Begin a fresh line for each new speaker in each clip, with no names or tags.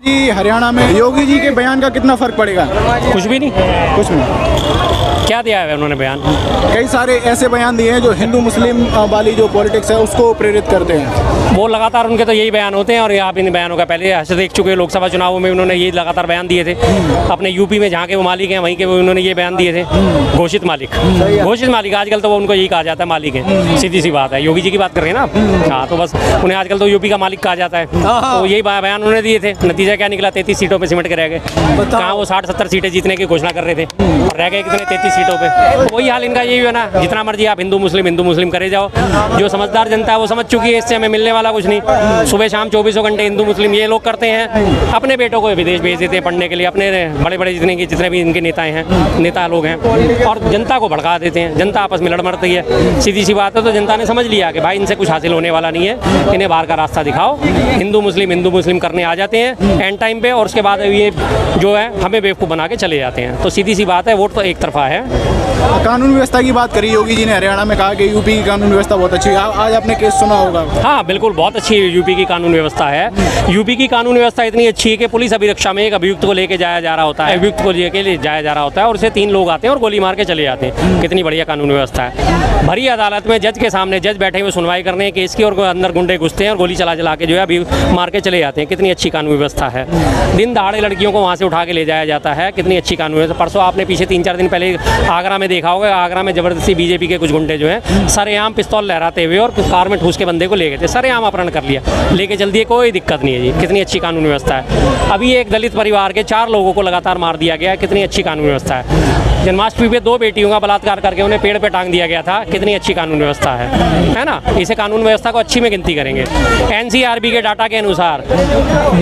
कि हरियाणा में योगी जी के बयान का कितना फर्क पड़ेगा?
कुछ भी नहीं।
कुछ नहीं।
क्या दिया है उन्होंने बयान?
कई सारे ऐसे बयान दिए हैं जो हिंदू मुस्लिम वाली जो पॉलिटिक्स है उसको प्रेरित करते हैं।
वो लगातार उनके तो यही बयान होते हैं और आप इन बयानों का पहले देख चुके हैं। लोकसभा चुनावों में उन्होंने ये लगातार बयान दिए थे। अपने यूपी में जहाँ के वो मालिक हैं वहीं के वो उन्होंने ये बयान दिए थे। घोषित मालिक, घोषित मालिक आजकल तो वो उनको यही कहा जाता है, मालिक है। सीधी सी बात है। योगी जी की बात कर रहे हैं ना। हाँ, तो बस उन्हें आजकल तो यूपी का मालिक कहा जाता है। तो यही बयान उन्होंने दिए थे। नतीजा क्या निकला? 33 सीटों पर सिमट के रह गए। कहाँ वो 60-70 सीटें जीतने की घोषणा कर रहे थे और रह गए कितने? 33 सीटों पर। वही हाल इनका यही है ना। जितना मर्जी आप हिंदू मुस्लिम करे जाओ, जो समझदार जनता है वो समझ चुकी है इससे हमें मिलने वाला कुछ नहीं। सुबह शाम 24 घंटे हिंदू मुस्लिम ये लोग करते हैं। अपने बेटों को विदेश भेज देते हैं पढ़ने के लिए, अपने बड़े बड़े जितने भी इनके नेता लोग हैं, और जनता को भड़का देते हैं। जनता आपस में लड़ मरती है। सीधी सी बात है। तो जनता ने समझ लिया कि भाई इनसे कुछ हासिल होने वाला नहीं है, इन्हें बाहर का रास्ता दिखाओ। हिंदू मुस्लिम करने आ जाते हैं एंड टाइम पे, और उसके बाद ये जो है हमें बेवकूफ़ बना के चले जाते हैं। तो सीधी सी बात है, वोट तो एक तरफा है।
कानून व्यवस्था की बात करी योगी जी ने। हरियाणा में कहा कि यूपी की कानून व्यवस्था बहुत अच्छी है। आज आपने केस सुना होगा।
हाँ बिल्कुल, बहुत अच्छी यूपी की कानून व्यवस्था है। यूपी की कानून व्यवस्था इतनी अच्छी है कि पुलिस अभिरक्षा में एक अभियुक्त को लेके जाया जा रहा होता है, अभियुक्त को लेके जाया जा रहा होता है और उसे 3 लोग आते हैं और गोली मार के चले जाते हैं। कितनी बढ़िया कानून व्यवस्था है। भरी अदालत में जज के सामने जज बैठे हुए सुनवाई करने केस की, और अंदर गुंडे घुसते हैं और गोली चला के जो है अभी मार के चले जाते हैं। कितनी अच्छी कानून व्यवस्था है। दिन दहाड़े लड़कियों को वहाँ से उठा के ले जाया जाता है। कितनी अच्छी कानून व्यवस्था। परसों आपने पीछे 3-4 दिन पहले आगरा में देखा होगा। आगरा में जबरदस्ती बीजेपी के कुछ गुंडे जो हैं सरेआम पिस्तौल लहराते हुए और कार में ठूस के बंदे को ले गए थे। सरेआम अपहरण कर लिया, लेके चल दिए। कोई दिक्कत नहीं है जी। कितनी अच्छी कानून व्यवस्था है। अभी एक दलित परिवार के 4 लोगों को लगातार मार दिया गया। कितनी अच्छी कानून व्यवस्था है। जन्माष्टमी पे 2 बेटियों का बलात्कार करके उन्हें पेड़ पे टांग दिया गया था। कितनी अच्छी कानून व्यवस्था है ना। इसे कानून व्यवस्था को अच्छी में गिनती करेंगे। एनसीआरबी के डाटा के अनुसार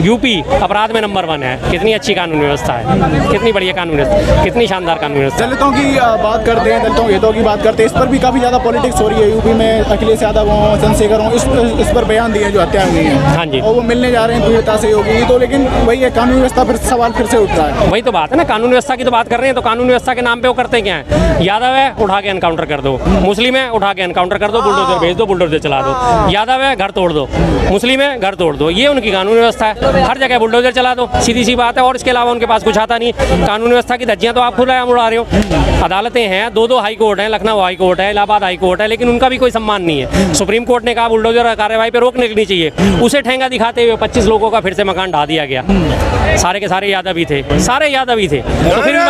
यूपी अपराध में नंबर 1 है। कितनी अच्छी कानून व्यवस्था है। कितनी बढ़िया कानून व्यवस्था, कितनी शानदार कानून व्यवस्था।
दलितों की बात करते हैं, दलितों हितों की बात करते हैं। इस पर भी काफ़ी ज़्यादा पॉलिटिक्स हो रही है। यूपी में अखिलेश यादव हों, चंद्रशेखर हों, इस पर बयान दिए जो हत्या हुई है।
हाँ जी।
और वो मिलने जा रहे हैं पीड़िता से योगी। तो लेकिन वही है, कानून व्यवस्था फिर सवाल फिर से उठ रहा है।
वही तो बात है ना। कानून व्यवस्था की तो बात कर रहे हैं। तो कानून व्यवस्था के नाम पे वो करते क्या है? यादव है, उठा के एनकाउंटर कर दो। मुस्लिम है, उठा के एनकाउंटर कर दो, बुलडोजर भेज दो, बुलडोजर चला दो। यादव है, घर तोड़ दो। मुस्लिम है, घर तोड़ दो। ये उनकी कानून व्यवस्था है। हर जगह बुलडोजर चला दो। सीधी सी बात है। और इसके अलावा उनके पास कुछ आता नहीं। कानून व्यवस्था की धज्जियां तो आप खुद उड़ा रहे हो। अदालतें हैं, 2 हाई कोर्ट हैं। लखनऊ हाई कोर्ट है, इलाहाबाद हाई कोर्ट है, लेकिन उनका भी कोई सम्मान नहीं है। सुप्रीम कोर्ट ने कहा बुलडोजर कार्रवाई पर रोक लगनी चाहिए। उसे ठेंगा दिखाते हुए 25 लोगों का फिर से मकान ढा दिया गया। सारे के सारे यादव ही थे, सारे यादव ही थे। तो फिर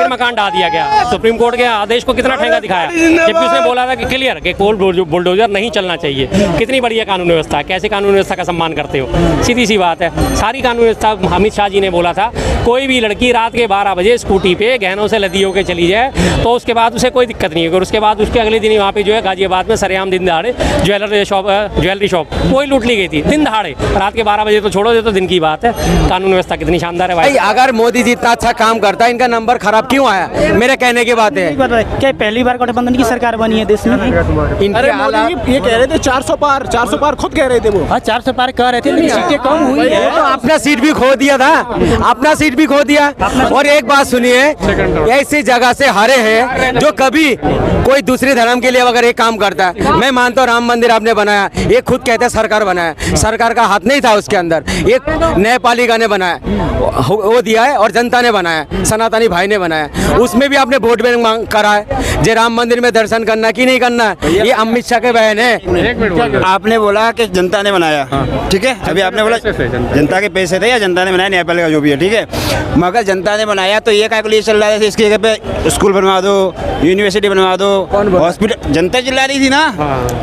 मकान ढा दिया गया। सुप्रीम कोर्ट के आदेश को कितना ठेंगा दिखाया, जबकि उसने बोला था कि क्लियर कि कोई बुलडोजर नहीं चलना चाहिए। कितनी बढ़िया कानून व्यवस्था है। कैसे कानून व्यवस्था का सम्मान करते हो? सीधी सी बात है। सारी कानून व्यवस्था। अमित शाह जी ने बोला था कोई भी लड़की रात के 12 बजे स्कूटी पे गहनों से लदी होकर चली जाए तो उसके बाद उसे कोई दिक्कत नहीं होगी। और उसके बाद उसके अगले दिन वहाँ पे जो है गाजियाबाद में सरेआम दिन दहाड़े ज्वेलरी शॉप वही लूट ली गई थी। दिन दहाड़े रात के 12 बजे तो छोड़ो, ये तो दिन की बात है। कानून व्यवस्था कितनी शानदार है भाई।
अगर मोदी जी इतना अच्छा काम करता है, इनका नंबर खराब क्यों आया? मेरे कहने की बात है।
क्या पहली बार गठबंधन की सरकार बनी है देश में?
अरे मोदी ये कह रहे थे 400 पार खुद कह रहे थे वो।
400 पार कह रहे थे, लेकिन सीटें कम हुई है।
तो अपना सीट भी खो दिया था, अपना सीट भी खो दिया। और एक बात सुनिए, ऐसी जगह से हारे हैं जो कभी कोई दूसरे धर्म के लिए अगर एक काम करता है। मैं मानता हूँ राम मंदिर आपने बनाया, ये खुद कहते हैं सरकार बनाया। सरकार का हाथ नहीं था उसके अंदर। एक न्यायपालिका ने बनाया, वो दिया है, और जनता ने बनाया, सनातनी भाई ने बनाया। उसमें भी आपने वोट बैंक मांग करा है। जे राम मंदिर में दर्शन करना कि नहीं करना, ये अमित शाह के बहन है।
आपने बोला कि जनता ने बनाया, ठीक है। अभी आपने बोला जनता के पैसे थे या जनता ने बनाया, न्यायपालिका जो भी है, ठीक है। मगर जनता ने बनाया तो ये कैलकुलेशन चल रहा था इसकी जगह पे स्कूल बनवा दो, यूनिवर्सिटी बनवा दो, हॉस्पिटल। जनता चिल्ला रही थी ना।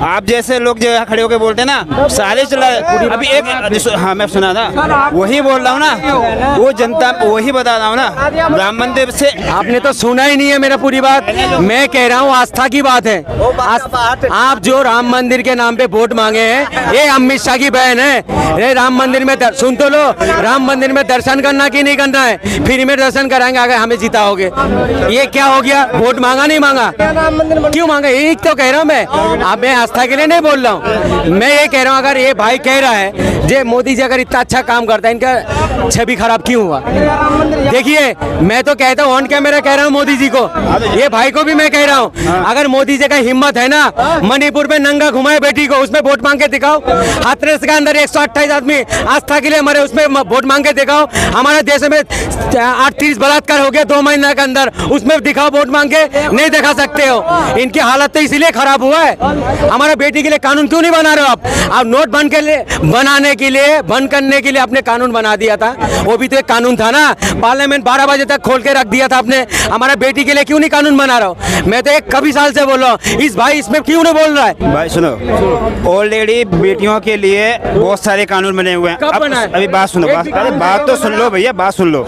आप जैसे लोग जो खड़े होकर बोलते हैं ना, सारे चिल्ला रहे। अभी एक हाँ मैं सुना था, वही बोल रहा हूँ ना, वो जनता वही बता रहा हूँ ना। राम मंदिर से
आपने तो सुना ही नहीं है मेरा पूरी बात। मैं कह रहा हूँ आस्था की बात है। आप जो राम मंदिर के नाम पे वोट मांगे हैं, ये अमित शाह की बहन है। ये राम मंदिर में सुन तो लो, राम मंदिर में दर्शन करना कि नहीं करना है, फ्री में दर्शन कराएंगे अगर हमें जिताओगे। ये क्या हो गया? वोट मांगा नहीं मांगा? क्यों मांगा? यही तो कह रहा हूँ मैं। अब मैं आस्था के लिए नहीं बोल रहा हूँ, मैं ये कह रहा हूँ अगर ये भाई कह रहा है जे मोदी जी अगर इतना अच्छा काम करता है, इनका छवि खराब क्यों हुआ? देखिए मैं तो कहता हूँ ऑन कैमरा कह रहा हूँ मोदी जी को, ये भाई को भी मैं कह रहा हूँ, अगर मोदी जी का हिम्मत है ना, मणिपुर में नंगा घुमाए बेटी को, उसमें वोट मांग के दिखाओ। हाथरस के अंदर 128 आदमी आस्था के लिए मरे, उसमें वोट मांग के दिखाओ। हमारे देश में 38 बलात्कार हो गया 2 महीने के अंदर, उसमें दिखाओ वोट मांग के। नहीं दिखा सकते हो। इनकी हालत तो इसीलिए खराब हुआ है। हमारे बेटी के लिए कानून क्यों नहीं बना रहे हो आप? नोट बंद बनाने के लिए, बंद करने के लिए आपने कानून बना दिया था, वो भी तो एक कानून था ना। पार्लियामेंट 12 बजे तक खोल के रख दिया था आपने। हमारा बेटी के लिए क्यों नहीं कानून बना रहा हो? मैं तो एक कभी साल से बोल रहा हूँ, इस भाई इसमें क्यों नहीं बोल रहा है?
भाई सुनो, ऑलरेडी बेटियों के लिए बहुत सारे कानून बने हुए हैं।
कब बना है?
अभी बात सुनो, बात तो सुन लो भैया, बात सुन लो।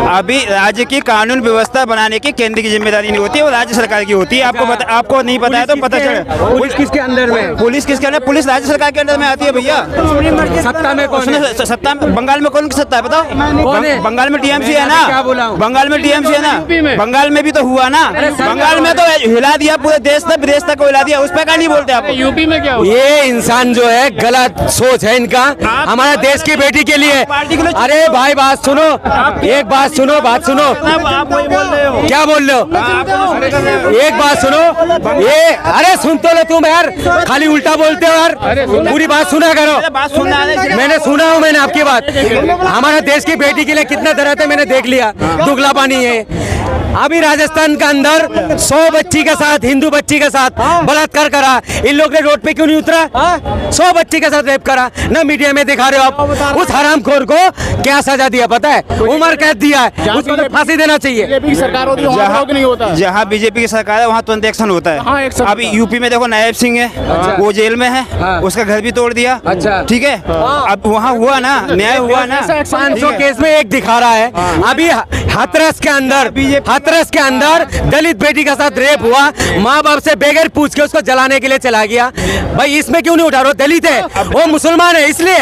अभी राज्य की कानून व्यवस्था बनाने की केंद्र की जिम्मेदारी नहीं होती है, वो राज्य सरकार की होती है। आपको नहीं पता है तो पता चले।
पुलिस किसके अंदर में?
पुलिस किसके अंदर? पुलिस राज्य सरकार के अंदर में आती है भैया।
सत्ता में कौन है?
सत्ता में बंगाल में कौन की सत्ता है बताओ?
कौन है?
बंगाल में टीएमसी है ना।
क्या बोला हूं?
बंगाल में टीएमसी है ना। बंगाल में भी तो हुआ ना। बंगाल में तो हिला दिया, पूरे देश तक विदेश तक को हिला दिया। उस पर क्या नहीं बोलते आप?
यूपी में क्या
ये इंसान जो है गलत सोच है इनका, हमारा देश की बेटी के लिए। अरे भाई बात सुनो, एक बात सुनो, बात सुनो।
आप वही बोल रहे हो।
क्या बोल रहे हो? एक बात सुनो, ये अरे सुन तो लो तुम यार, खाली उल्टा बोलते हो यार। पूरी बात सुना करो।
बात सुनना है।
मैंने सुना हूँ, मैंने आपकी बात। हमारा देश की बेटी के लिए कितना दर्द है मैंने देख लिया। दुगला पानी है। अभी राजस्थान के अंदर 100 बच्ची के साथ, हिंदू बच्ची के साथ बलात्कार करा। इन लोग ने रोड पे क्यों नहीं उतरा? 100 बच्ची के साथ रेप करा ना, मीडिया में दिखा रहे हो आप। उस हरामखोर को क्या सजा दिया पता है? उम्र कैद दिया है, उसको तो फांसी देना चाहिए।
बीजेपी की सरकार होती है वहाँ रोक नहीं होता।
जहाँ बीजेपी की सरकार है वहाँ तुरंत एक्शन होता
हाँ,
है।
एक्शन
अभी यूपी में देखो नायब सिंह है, वो जेल में है, उसका घर भी तोड़ दिया।
अच्छा।
ठीक है, अब वहाँ हुआ ना, न्याय हुआ ना।
500 केस में एक दिखा रहा है। अभी हाथरस के अंदर दलित बेटी के साथ रेप हुआ, माँ बाप से बगैर पूछ के उसको जलाने के लिए चला गया। भाई इसमें क्यों नहीं उठा रहे? दलित है, वो मुसलमान है, इसलिए।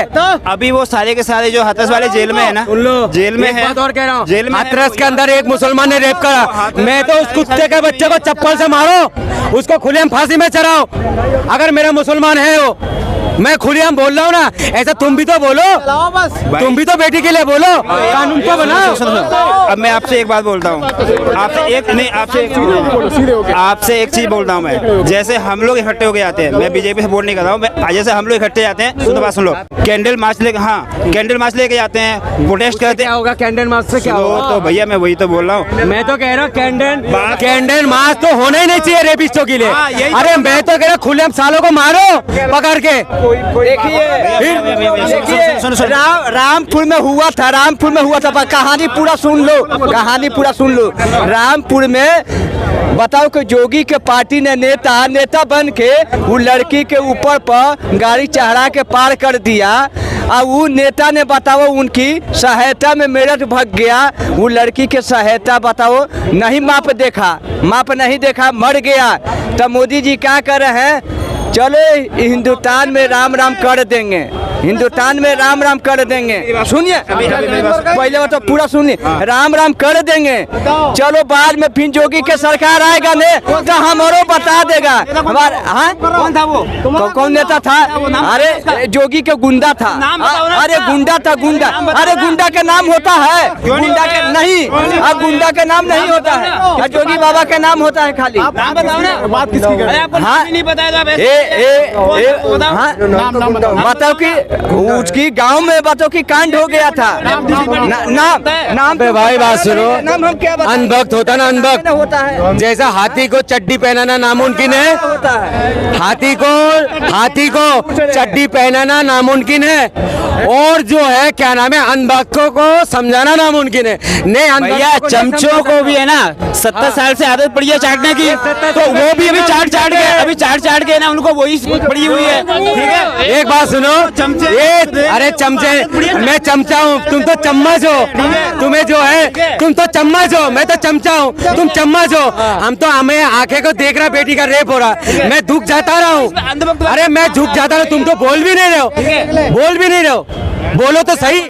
अभी वो सारे के सारे जो हाथरस वाले जेल में है ना, जेल में
एक
है।
बात और कह रहा हूँ,
जेल में
हाथरस के अंदर एक मुसलमान ने रेप करा। मैं तो उस कुत्ते के बच्चे को चप्पल से मारो, उसको खुलेआम फांसी में चढ़ाओ। अगर मेरा मुसलमान है वो, मैं खुलेआम बोल रहा हूँ ना, ऐसा तुम भी तो बोलो, तुम भी तो बेटी के लिए बोलो, कानून तो बनाओ।
अब मैं आपसे एक बात बोलता हूँ, आपसे एक चीज बोलता हूँ मैं। जैसे हम लोग इकट्ठे होके आते हैं, मैं बीजेपी से वोट नहीं कर रहा हूँ, जैसे हम लोग इकट्ठे जाते हैं, सुनो बात सुन लो, कैंडल मार्च लेके, हाँ कैंडल मार्च लेके जाते हैं, प्रोटेस्ट करते हैं।
क्या होगा कैंडल मार्च से? क्या होगा?
तो भैया मैं वही तो बोल रहा हूँ।
मैं तो कह रहा हूँ कैंडल मार्च तो होना ही नहीं चाहिए रेपिस्टों के लिए। अरे मैं तो कह रहा हूँ खुलेआम सालों को मारो पकड़ के।
रामपुर में हुआ था, रामपुर में हुआ था। कहानी पूरा सुन लो, कहानी पूरा सुन लो। रामपुर में बताओ कि जोगी के पार्टी ने नेता बन के वो लड़की के ऊपर पर गाड़ी चढ़ा के पार कर दिया। और वो नेता ने बताओ उनकी सहायता में मेरठ भाग गया। वो लड़की के सहायता बताओ नहीं माप नहीं देखा, मर गया। तब मोदी जी क्या कर रहे हैं? चलो हिंदुस्तान में राम राम कर देंगे, हिंदुस्तान में राम राम कर देंगे। सुनिए पहले तो पूरा सुनिए, राम राम कर देंगे। चलो बाद में फिर जोगी के सरकार आएगा ने तो हमारो बता देगा। हमारे हाँ कौन था वो? कौन नेता था? अरे जोगी के गुंडा था। अरे गुंडा था, गुंडा। अरे गुंडा के नाम होता है, गुंडा के नहीं, अब गुंडा के नाम नहीं होता है, जोगी बाबा के नाम होता है खाली।
बात किसकी कर रहे हैं?
हाँ नहीं बताया बताओ कि उसकी गांव में बताओ कि कांड हो गया था। नाम
पे भाई बात सुनो,
नाम हम क्या बताएं?
अनभक्त होता ना, अनभक्त
होता है।
जैसा हाथी को चड्डी पहनाना नामुमकिन है, हाथी को चड्डी पहनाना नामुमकिन है, और जो है क्या नाम है अनभक्तों को समझाना नामुमकिन है। नहीं
भैया चमचों को भी है ना 70 साल से आदत पड़ी है चाटने की, तो वो भी अभी चाट के ना उनको वही पड़ी हुई है। ठीक है,
एक बात सुनो, अरे चमचे, मैं चमचा हूँ, तुम तो चम्मच हो। तुम्हें जो है तुम तो चम्मच हो, मैं तो चमचा हूँ, तुम चम्मच हो। हम तो हमें आंखें को देख रहा बेटी का रेप हो रहा, मैं दुख जाता रहा हूँ। अरे मैं झुक जाता रहा, तुम तो बोल भी नहीं रहे हो, बोलो तो सही।